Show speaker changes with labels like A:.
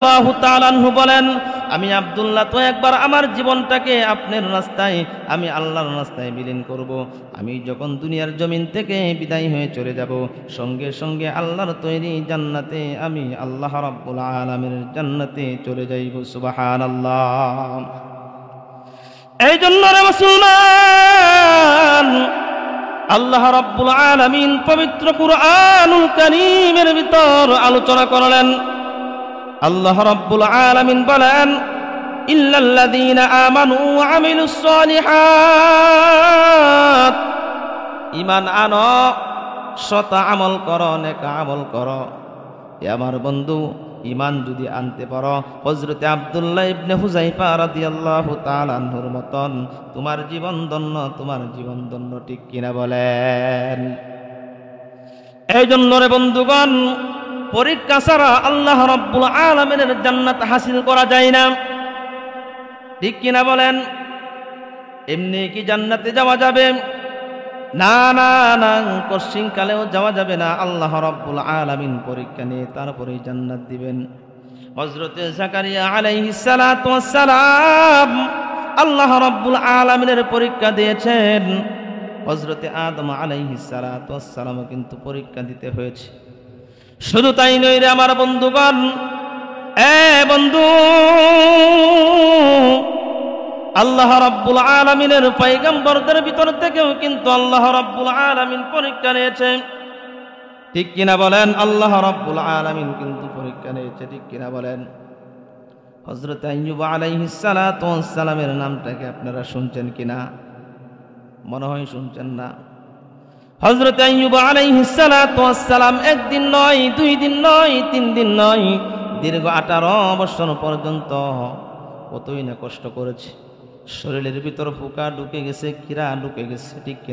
A: আল্লাহু তাআলা আনহু বলেন, আমি আব্দুল্লাহ তো একবার আমার জীবনটাকে আপনার রাস্তায়, আমি আল্লাহর রাস্তায় বিলীন করব। আমি যখন দুনিয়ার জমিন থেকে বিদায় হয়ে চলে যাব, সঙ্গে সঙ্গে আল্লাহর তৈরি জান্নাতে, আমি আল্লাহ রাব্বুল আলামিনের জান্নাতে চলে যাইব। সুবহানাল্লাহ। এই জন্য রে মুসলমান, আল্লাহ রাব্বুল আলামিন পবিত্র কুরআনুল কারীমের ভিতর আলোচনা করলেন। আল্লাহ রাব্বুল আলামিন বলেন, ইল্লাল্লাযীনা আমানু ওয়া আমিলুস সালিহাত, ঈমান আনো, সৎ আমল করো, নেক আমল করো। এ আমার বন্ধু, ঈমান যদি আনতে পারো হযরতে আব্দুল্লাহ ইবনে হুযায়ফা রাদিয়াল্লাহু তাআলা আনহুর মতন, তোমার জীবন ধন্য, তোমার জীবন ধন্য, ঠিক কিনা বলেন? এই জন্য রে বন্ধুগণ, পরীক্ষা ছাড়া আল্লাহ রাব্বুল আলামিনের জান্নাত হাসিল করা যায় না, ঠিক কিনা বলেন? এমনি কি জান্নাতে যাওয়া যাবে? না না না, কোশ্চিন কালেও যাওয়া যাবে না। আল্লাহ রাব্বুল আলামিন পরীক্ষা নিয়ে তারপরেই জান্নাত দিবেন। হযরতে জাকারিয়া আলাইহিস সালাতু ওয়াস সালাম আল্লাহ রাব্বুল আলামিনের পরীক্ষা দিয়েছেন। হযরতে আদম আলাইহিস সালাতু ওয়াস সালামও কিন্তু পরীক্ষা দিতে হয়েছে। শুধু তাই নয় রে আমার বন্ধুগণ, বন্ধু, আল্লাহ রাব্বুল আলামিনের পয়গম্বরদের ভিতর থেকেও কিন্তু আল্লাহ রাব্বুল আলামিন পরীক্ষা নিয়েছে, ঠিক কিনা বলেন? আল্লাহ রাব্বুল আলামিন কিন্তু পরীক্ষা নিয়েছে, ঠিক কিনা বলেন? হযরত আইয়ুব আলাইহিস সালাতু ওয়াস সালামের নামটাকে আপনারা শুনছেন কিনা? মনে হয় শুনছেন না। হযরত আইয়ুব আলাইহিস সালাতু ওয়াস সালাম একদিন নয়, দুই দিন নয়, তিন দিন নয়, দীর্ঘ 18 বছর পর্যন্ত কতই না কষ্ট করেছে। শরীরের ভিতর পোকা ঢুকে গেছে, কীড়া ঢুকে গেছে, ঠিক কিনা?